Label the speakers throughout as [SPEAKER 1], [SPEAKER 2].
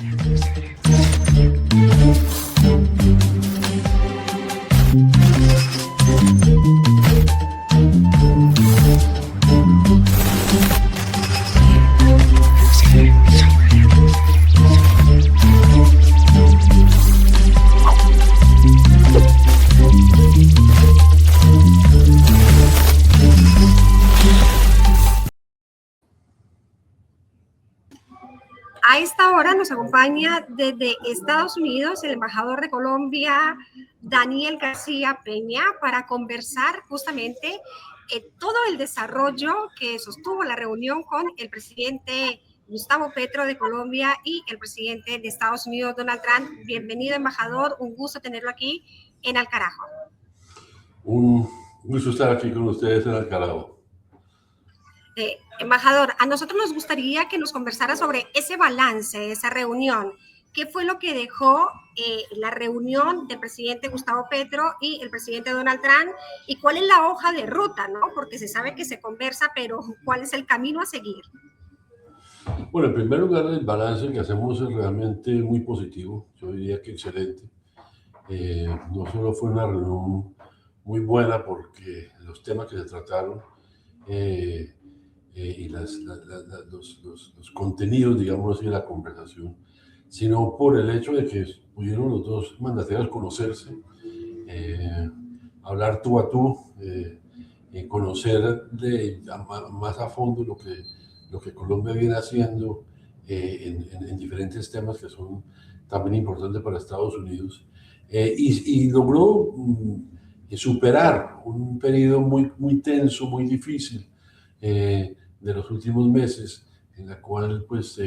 [SPEAKER 1] A esta hora nos acompaña desde Estados Unidos el embajador de Colombia, Daniel García Peña, para conversar justamente todo el desarrollo que sostuvo la reunión con el presidente Gustavo Petro de Colombia y el presidente de Estados Unidos, Donald Trump. Bienvenido, embajador. Un gusto tenerlo aquí en Alcarajo.
[SPEAKER 2] Un gusto estar aquí con ustedes en Alcarajo.
[SPEAKER 1] Embajador, a nosotros nos gustaría que nos conversara sobre ese balance de esa reunión. ¿Qué fue lo que dejó la reunión del presidente Gustavo Petro y el presidente Donald Trump? ¿Y cuál es la hoja de ruta, no? Porque se sabe que se conversa, pero ¿cuál es el camino a seguir?
[SPEAKER 2] Bueno, en primer lugar, el balance que hacemos es realmente muy positivo. Yo diría que excelente. No solo fue una reunión muy buena porque los temas que se trataron y los contenidos, digamos así, de la conversación, sino por el hecho de que pudieron los dos mandatarios conocerse, hablar tú a tú, conocer más a fondo lo que Colombia viene haciendo en diferentes temas que son también importantes para Estados Unidos, y logró superar un periodo muy tenso, muy difícil de los últimos meses, en la cual pues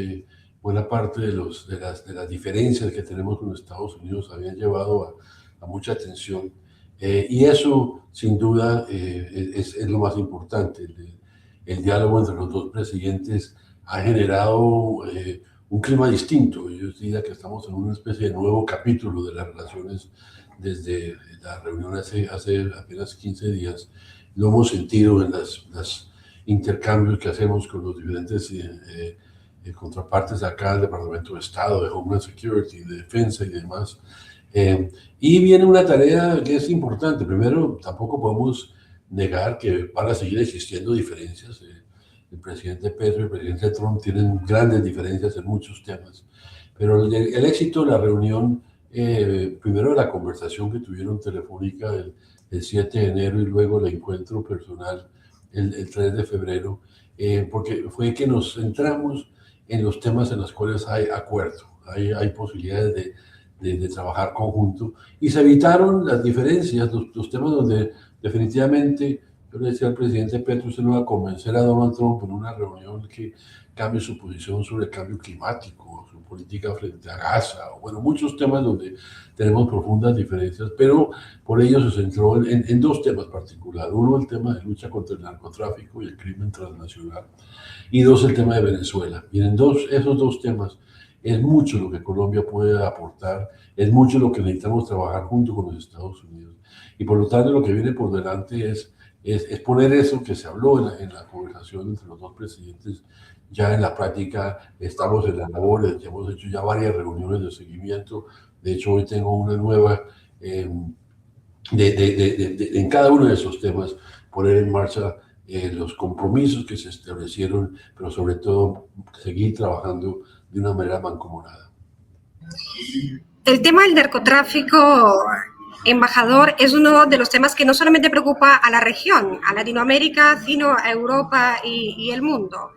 [SPEAKER 2] buena parte de las diferencias que tenemos con Estados Unidos habían llevado a mucha tensión, y eso sin duda es lo más importante. El diálogo entre los dos presidentes ha generado un clima distinto. Yo diría que estamos en una especie de nuevo capítulo de las relaciones desde la reunión hace apenas 15 días. Lo hemos sentido en los intercambios que hacemos con los diferentes contrapartes acá, el Departamento de Estado, de Homeland Security, de Defensa y demás. Y viene una tarea que es importante. Primero, tampoco podemos negar que van a seguir existiendo diferencias. El presidente Petro y el presidente Trump tienen grandes diferencias en muchos temas, pero el éxito de la reunión, primero de la conversación que tuvieron telefónica el 7 de enero y luego el encuentro personal el 3 de febrero, porque fue que nos centramos en los temas en los cuales hay acuerdo, hay posibilidades de trabajar conjunto, y se evitaron las diferencias, los temas donde definitivamente yo le decía al presidente Petro: usted no va a convencer a Donald Trump en una reunión que cambie su posición sobre el cambio climático, su política frente a Gaza, o bueno, muchos temas donde tenemos profundas diferencias, pero por ello se centró en dos temas particulares. Uno, el tema de lucha contra el narcotráfico y el crimen transnacional, y dos, el tema de Venezuela. Y en esos dos temas es mucho lo que Colombia puede aportar, es mucho lo que necesitamos trabajar junto con los Estados Unidos. Y por lo tanto, lo que viene por delante es poner eso que se habló en la conversación entre los dos presidentes ya en la práctica. Estamos en las labores, ya hemos hecho ya varias reuniones de seguimiento. De hecho, hoy tengo una nueva en cada uno de esos temas, poner en marcha los compromisos que se establecieron, pero sobre todo seguir trabajando de una manera mancomunada.
[SPEAKER 1] El tema del narcotráfico, embajador, es uno de los temas que no solamente preocupa a la región, a Latinoamérica, sino a Europa y el mundo.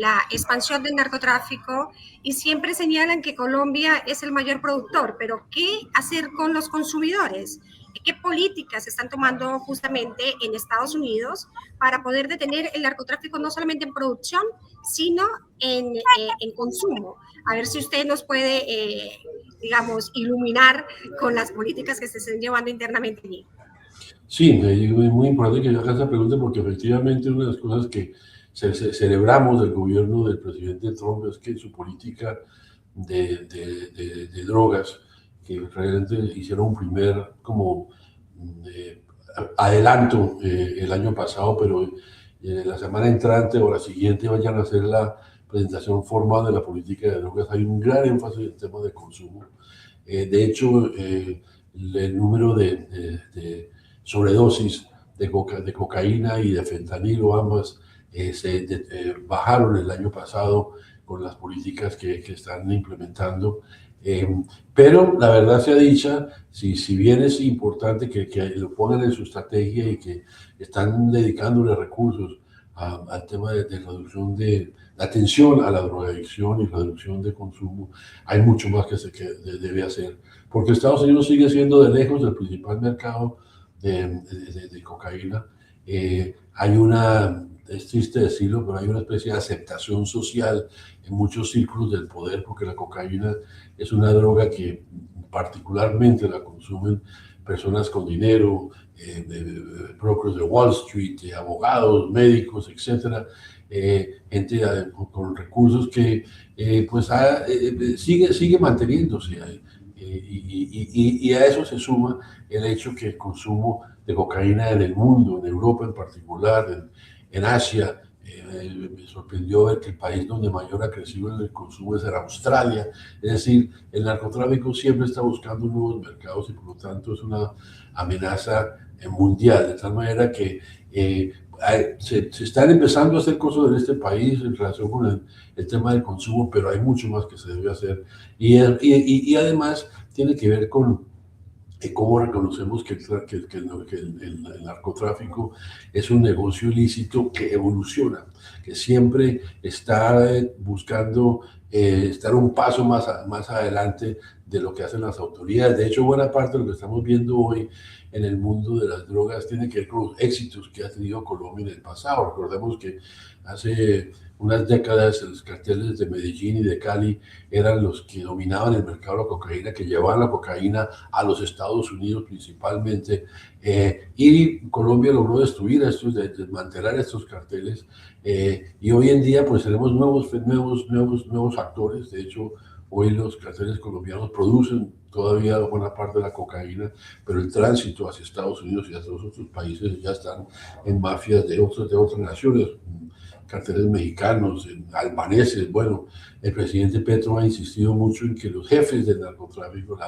[SPEAKER 1] La expansión del narcotráfico, y siempre señalan que Colombia es el mayor productor, pero ¿qué hacer con los consumidores? ¿Qué políticas se están tomando justamente en Estados Unidos para poder detener el narcotráfico no solamente en producción, sino en consumo? A ver si usted nos puede, digamos, iluminar con las políticas que se estén llevando internamente allí.
[SPEAKER 2] Sí, es muy importante que yo haga esa pregunta, porque efectivamente una de las cosas que celebramos del gobierno del presidente Trump es que su política de drogas, que realmente hicieron un primer como adelanto el año pasado, pero la semana entrante o la siguiente vayan a hacer presentación formal de la política de drogas hay un gran énfasis en el tema de consumo. De hecho, el número de sobredosis de cocaína y de fentanilo, ambas, bajaron el año pasado con las políticas que están implementando. Pero la verdad sea dicha, si bien es importante que lo pongan en su estrategia y que están dedicándole recursos al tema de reducción de la atención a la drogadicción y reducción de consumo, hay mucho más que debe hacer, porque Estados Unidos sigue siendo de lejos el principal mercado de cocaína. Hay es triste decirlo, pero hay una especie de aceptación social en muchos círculos del poder, porque la cocaína es una droga que particularmente la consumen personas con dinero, brokers de Wall Street, abogados, médicos, etcétera, gente con recursos que pues sigue manteniéndose. Y a eso se suma el hecho que el consumo de cocaína en el mundo, en Europa en particular, en Asia, me sorprendió ver que el país donde mayor ha crecido en el consumo es en Australia. Es decir, el narcotráfico siempre está buscando nuevos mercados y por lo tanto es una amenaza mundial, de tal manera que se están empezando a hacer cosas en este país en relación con el tema del consumo, pero hay mucho más que se debe hacer. Y además tiene que ver con cómo reconocemos que el narcotráfico es un negocio ilícito que evoluciona, que siempre está buscando estar un paso más adelante de lo que hacen las autoridades. De hecho, buena parte de lo que estamos viendo hoy en el mundo de las drogas tiene que ver con los éxitos que ha tenido Colombia en el pasado. Recordemos que hace unas décadas los carteles de Medellín y de Cali eran los que dominaban el mercado de la cocaína, que llevaban la cocaína a los Estados Unidos principalmente, y Colombia logró desmantelar estos carteles, y hoy en día pues tenemos nuevos actores. De hecho, hoy los carteles colombianos producen todavía buena parte de la cocaína, pero el tránsito hacia Estados Unidos y hacia los otros países ya están en mafias de otras naciones, carteles mexicanos, albaneses. Bueno, el presidente Petro ha insistido mucho en que los jefes del narcotráfico,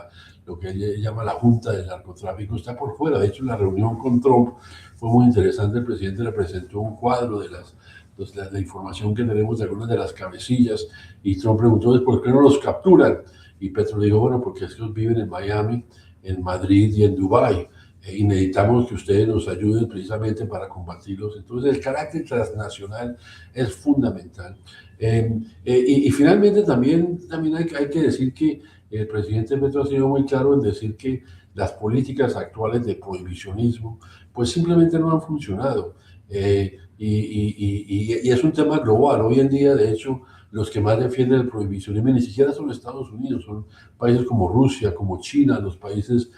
[SPEAKER 2] lo que él llama la Junta del Narcotráfico, está por fuera. De hecho, en la reunión con Trump fue muy interesante. El presidente le presentó un cuadro de la información que tenemos de algunas de las cabecillas, y Trump preguntó por qué no los capturan, y Petro le dijo, bueno, porque ellos viven en Miami, en Madrid y en Dubái, y necesitamos que ustedes nos ayuden precisamente para combatirlos. Entonces el carácter transnacional es fundamental. Y finalmente también hay que decir que el presidente Petro ha sido muy claro en decir que las políticas actuales de prohibicionismo pues simplemente no han funcionado. Y es un tema global. Hoy en día, de hecho, los que más defienden el prohibicionismo ni siquiera son Estados Unidos, son países como Rusia, como China, los países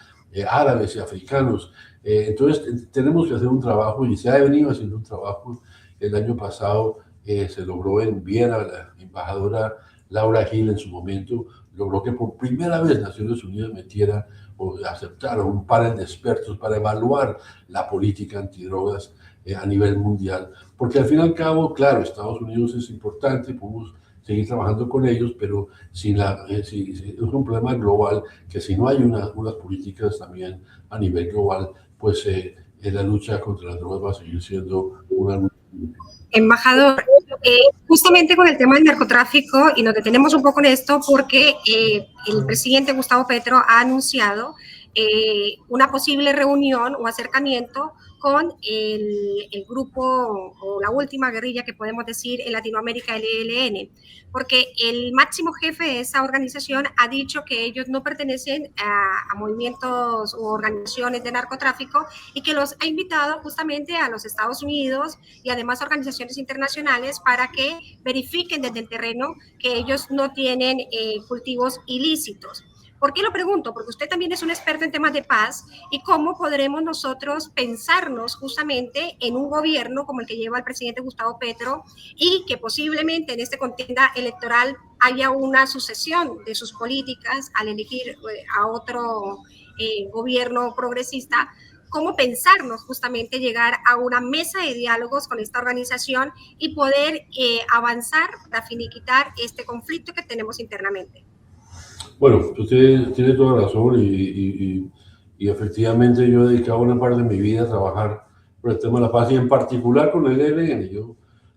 [SPEAKER 2] árabes y africanos. Entonces tenemos que hacer un trabajo, y se ha venido haciendo un trabajo. El año pasado se logró en Viena, la embajadora Laura Gil en su momento logró que por primera vez Naciones Unidas metiera o aceptara un panel de expertos para evaluar la política antidrogas a nivel mundial, porque al fin y al cabo, claro, Estados Unidos es importante, podemos seguir trabajando con ellos, pero si es un problema global, que si no hay unas políticas también a nivel global, pues la lucha contra las drogas va a seguir siendo una lucha.
[SPEAKER 1] Embajador, justamente con el tema del narcotráfico, y nos detenemos un poco en esto porque el presidente Gustavo Petro ha anunciado una posible reunión o acercamiento con el grupo o la última guerrilla que podemos decir en Latinoamérica, el ELN, porque el máximo jefe de esa organización ha dicho que ellos no pertenecen a movimientos u organizaciones de narcotráfico, y que los ha invitado justamente a los Estados Unidos y además organizaciones internacionales para que verifiquen desde el terreno que ellos no tienen cultivos ilícitos. ¿Por qué lo pregunto? Porque usted también es un experto en temas de paz, y cómo podremos nosotros pensarnos justamente en un gobierno como el que lleva el presidente Gustavo Petro, y que posiblemente en esta contienda electoral haya una sucesión de sus políticas al elegir a otro gobierno progresista. cómo pensarnos justamente llegar a una mesa de diálogos con esta organización y poder avanzar para finiquitar este conflicto que tenemos internamente.
[SPEAKER 2] Bueno, usted tiene toda razón y efectivamente yo he dedicado una parte de mi vida a trabajar por el tema de la paz y en particular con el ELN.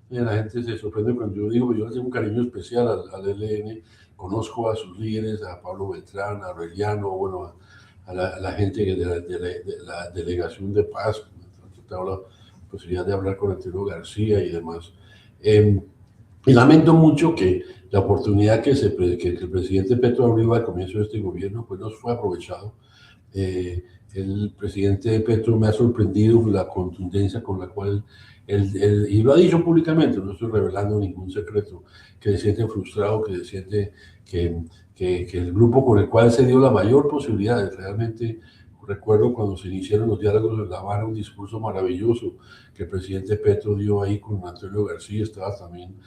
[SPEAKER 2] La gente se sorprende cuando yo digo que yo le tengo un cariño especial al ELN, conozco a sus líderes, a Pablo Beltrán, a Aureliano, bueno, a la gente de la delegación de paz, tengo la posibilidad de hablar con Antonio García y demás. Y lamento mucho que la oportunidad que el presidente Petro abrió al comienzo de este gobierno pues no fue aprovechado. El presidente Petro me ha sorprendido la contundencia con la cual él, y lo ha dicho públicamente, no estoy revelando ningún secreto, que se siente frustrado, que se siente que el grupo con el cual se dio la mayor posibilidad, realmente recuerdo cuando se iniciaron los diálogos en La Habana, un discurso maravilloso que el presidente Petro dio ahí con Antonio García, estaba también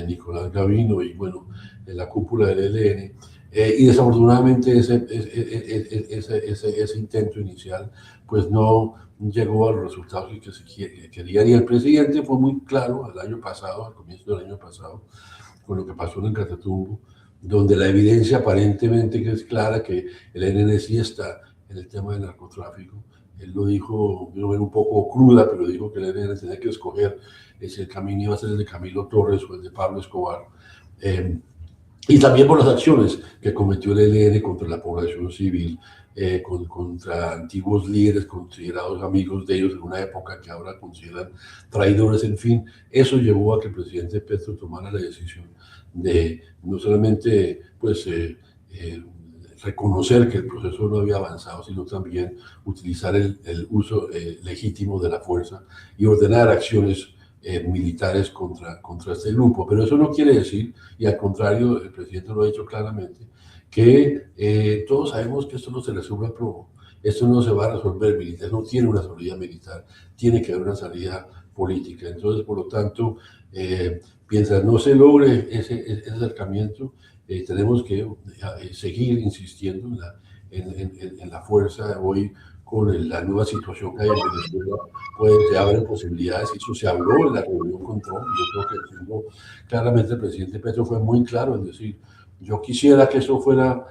[SPEAKER 2] Nicolás Gavino y bueno, en la cúpula del ELN. Y desafortunadamente ese intento inicial pues no llegó a los resultados que se querían. Y el presidente fue muy claro el año pasado, al comienzo del año pasado, con lo que pasó en el Catatumbo, donde la evidencia aparentemente que es clara que el ELN sí está en el tema del narcotráfico. Él lo dijo de una manera un poco cruda, pero dijo que el ELN tenía que escoger si el camino iba a ser el de Camilo Torres o el de Pablo Escobar. Y también por las acciones que cometió el ELN contra la población civil, contra antiguos líderes considerados amigos de ellos en una época que ahora consideran traidores, en fin. Eso llevó a que el presidente Petro tomara la decisión de no solamente pues, reconocer que el proceso no había avanzado, sino también utilizar el uso legítimo de la fuerza y ordenar acciones militares contra este grupo. Pero eso no quiere decir, y al contrario, el presidente lo ha dicho claramente, que todos sabemos que esto no se resuelve a plomo. Esto no se va a resolver militar, no tiene una salida militar, tiene que haber una salida política. Entonces, por lo tanto, mientras no se logre ese acercamiento, tenemos que seguir insistiendo en la fuerza. Hoy, con la nueva situación que hay en Venezuela, pues se abren posibilidades, y eso se habló en la reunión con Trump. Yo creo que claramente el presidente Petro fue muy claro en decir, yo quisiera que eso fuera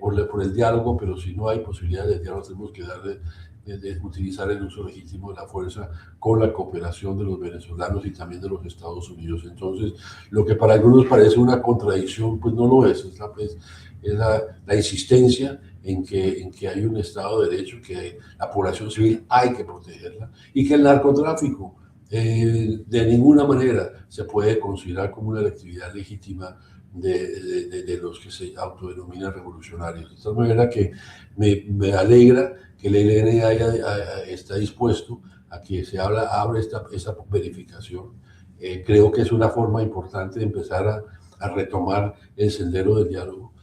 [SPEAKER 2] por el diálogo, pero si no hay posibilidad de diálogo, tenemos que de utilizar el uso legítimo de la fuerza con la cooperación de los venezolanos y también de los Estados Unidos. Entonces, lo que para algunos parece una contradicción, pues no lo es. Es la insistencia en que hay un Estado de Derecho, que la población civil hay que protegerla y que el narcotráfico de ninguna manera se puede considerar como una actividad legítima de los que se autodenominan revolucionarios. De tal manera que me alegra que el ELN está dispuesto a que se abra esa verificación. Creo que es una forma importante de empezar a retomar el sendero del diálogo,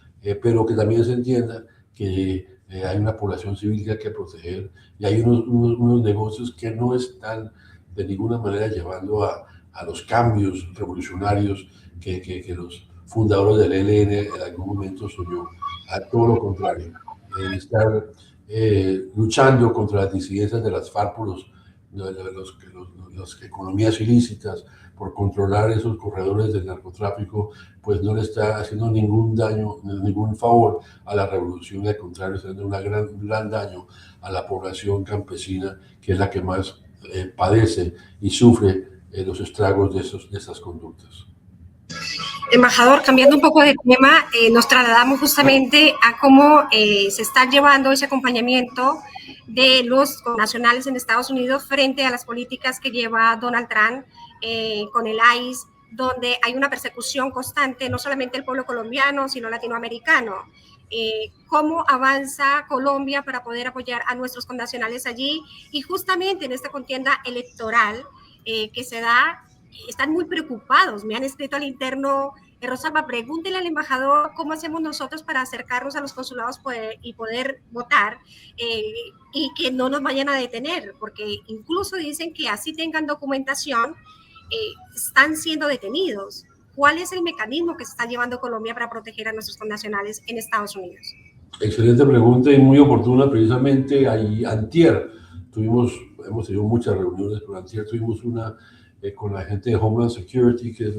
[SPEAKER 2] pero que también se entienda que hay una población civil que hay que proteger y hay unos negocios que no están de ninguna manera llevando a los cambios revolucionarios que los fundadores del ELN en algún momento soñó. A todo lo contrario, estar luchando contra las disidencias de las FARC por las economías ilícitas, por controlar esos corredores del narcotráfico, pues no le está haciendo ningún daño, ningún favor a la revolución, al contrario, está haciendo un gran daño a la población campesina, que es la que más padece y sufre los estragos de esas conductas.
[SPEAKER 1] Embajador, cambiando un poco de tema, nos trasladamos justamente a cómo se está llevando ese acompañamiento de los nacionales en Estados Unidos frente a las políticas que lleva Donald Trump con el ICE, donde hay una persecución constante, no solamente del pueblo colombiano, sino latinoamericano. ¿Cómo avanza Colombia para poder apoyar a nuestros connacionales allí? Y justamente en esta contienda electoral que se da, están muy preocupados. Me han escrito al interno, Rosalba, pregúntele al embajador cómo hacemos nosotros para acercarnos a los consulados y poder votar y que no nos vayan a detener, porque incluso dicen que así tengan documentación, están siendo detenidos. ¿Cuál es el mecanismo que se está llevando Colombia para proteger a nuestros connacionales en Estados Unidos?
[SPEAKER 2] Excelente pregunta y muy oportuna. Precisamente ahí, antier, hemos tenido muchas reuniones, pero antier tuvimos una con la gente de Homeland Security, que es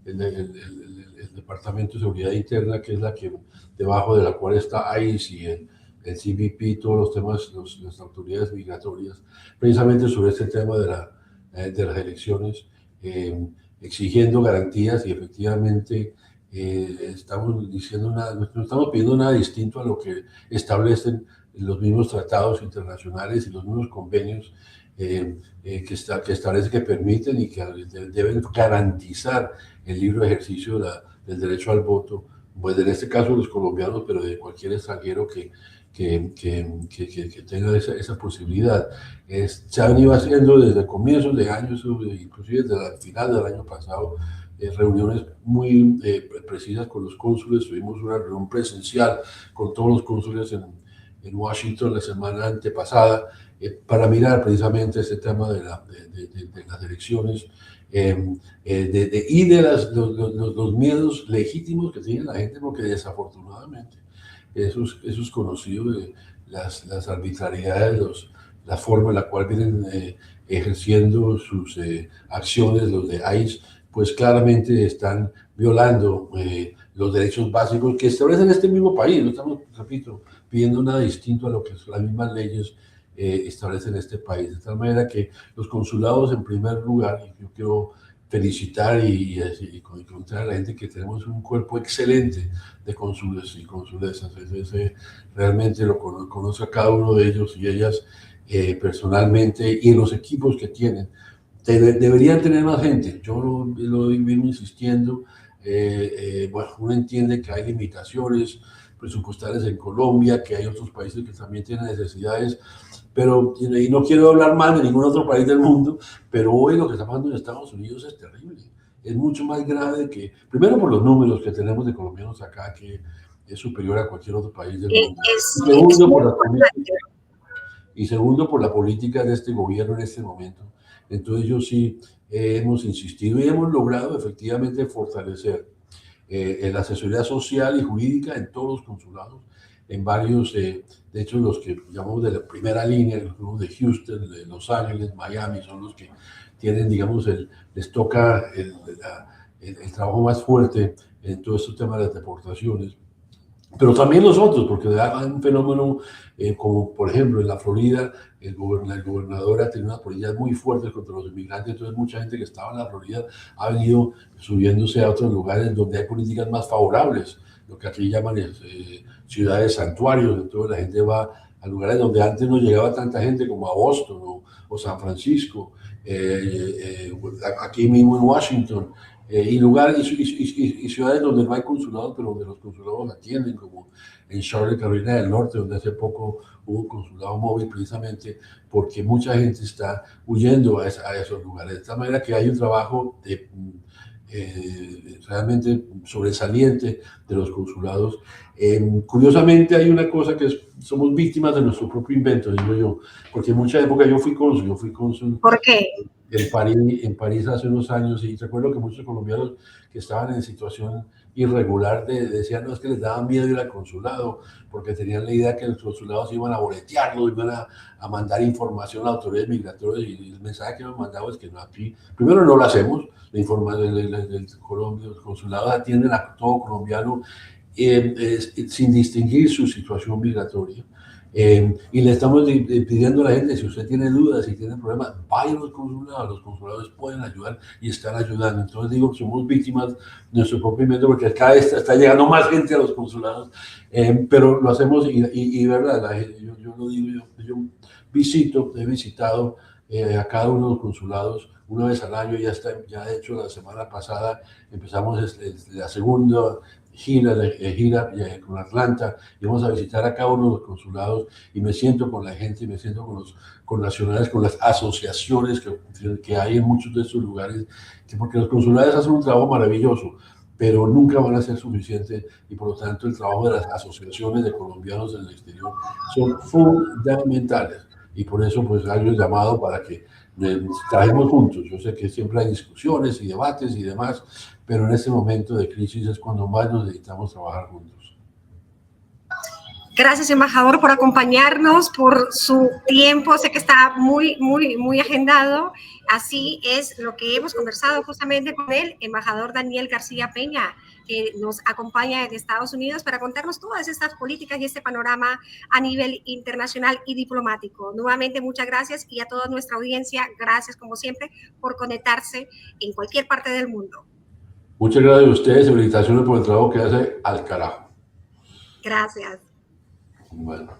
[SPEAKER 2] el Departamento de Seguridad Interna, que es la que, debajo de la cual está ICE y el CBP, todos los temas, las autoridades migratorias, precisamente sobre este tema de las elecciones, exigiendo garantías y efectivamente estamos diciendo no estamos pidiendo nada distinto a lo que establecen los mismos tratados internacionales y los mismos convenios que establecen, que permiten y que deben garantizar el libre ejercicio del derecho al voto, pues en este caso los colombianos, pero de cualquier extranjero que tenga esa posibilidad. Se ha venido haciendo desde comienzos de años, inclusive desde el final del año pasado, reuniones muy precisas con los cónsules. Tuvimos una reunión presencial con todos los cónsules en Washington la semana antepasada para mirar precisamente este tema de las elecciones y de los miedos legítimos que tiene la gente, porque desafortunadamente eso es conocido de las arbitrariedades, la forma en la cual vienen ejerciendo sus acciones los de ICE, pues claramente están violando los derechos básicos que establecen este mismo país. No estamos, repito, pidiendo nada distinto a lo que las mismas leyes establecen en este país. De tal manera que los consulados, en primer lugar, y yo quiero felicitar y contar a la gente que tenemos un cuerpo excelente de cónsules y consulesas. Realmente lo conozco a cada uno de ellos y ellas personalmente, y en los equipos que tienen. Deberían tener más gente. Yo lo vivo insistiendo. Bueno, uno entiende que hay limitaciones presupuestarias en Colombia, que hay otros países que también tienen necesidades, pero, y no quiero hablar mal de ningún otro país del mundo, pero hoy lo que está pasando en Estados Unidos es terrible. Es mucho más grave que, primero por los números que tenemos de colombianos acá, que es superior a cualquier otro país del mundo. Segundo, por la política de este gobierno en este momento. Entonces yo sí hemos insistido y hemos logrado efectivamente fortalecer la asesoría social y jurídica en todos los consulados, en varios, de hecho los que llamamos de la primera línea, los de Houston, de Los Ángeles, Miami, son los que tienen, digamos, les toca el trabajo más fuerte en todo este tema de las deportaciones. Pero también los otros, porque hay un fenómeno como, por ejemplo, en la Florida, el gobernador ha tenido unas políticas muy fuertes contra los inmigrantes, entonces mucha gente que estaba en la Florida ha venido subiéndose a otros lugares donde hay políticas más favorables, lo que aquí llaman ciudades santuarios. Entonces la gente va a lugares donde antes no llegaba tanta gente, como a Boston o San Francisco, aquí mismo en Washington. Y lugares y ciudades donde no hay consulados, pero donde los consulados atienden, como en Charlotte, Carolina del Norte, donde hace poco hubo un consulado móvil, precisamente porque mucha gente está huyendo a esos lugares. De tal manera que hay un trabajo realmente sobresaliente de los consulados. Curiosamente hay una cosa que somos víctimas de nuestro propio invento, digo yo, porque en mucha época yo fui cónsul.
[SPEAKER 1] ¿Por qué?
[SPEAKER 2] En París hace unos años, y recuerdo que muchos colombianos que estaban en situación irregular decían, no, es que les daba miedo ir al consulado, porque tenían la idea que los consulados iban a boletearlos, iban a mandar información a autoridades migratorias, y el mensaje que nos mandaba es que no, aquí, primero no lo hacemos, la información del Colombia, los consulados atienden a todo colombiano sin distinguir su situación migratoria. Y le estamos pidiendo a la gente, si usted tiene dudas, si tiene problemas, vaya a los consulados pueden ayudar y están ayudando. Entonces digo que somos víctimas de nuestro propio invento, porque cada vez está llegando más gente a los consulados, pero lo hacemos y verdad, yo lo digo, yo he visitado a cada uno de los consulados una vez al año. Ya de hecho la semana pasada empezamos la segunda gira con Atlanta, y vamos a visitar a cada uno de los consulados, y me siento con la gente, me siento con los connacionales, con las asociaciones que hay en muchos de estos lugares, porque los consulados hacen un trabajo maravilloso, pero nunca van a ser suficientes, y por lo tanto el trabajo de las asociaciones de colombianos en el exterior son fundamentales, y por eso pues hay un llamado para que trabajemos juntos. Yo sé que siempre hay discusiones y debates y demás, pero en este momento de crisis es cuando más nos necesitamos trabajar juntos.
[SPEAKER 1] Gracias, embajador, por acompañarnos, por su tiempo. Sé que está muy agendado. Así es lo que hemos conversado justamente con el embajador Daniel García Peña, que nos acompaña de Estados Unidos para contarnos todas estas políticas y este panorama a nivel internacional y diplomático. Nuevamente, muchas gracias, y a toda nuestra audiencia, gracias como siempre por conectarse en cualquier parte del mundo.
[SPEAKER 2] Muchas gracias a ustedes y felicitaciones por el trabajo que hace al carajo.
[SPEAKER 1] Gracias.
[SPEAKER 2] Bueno.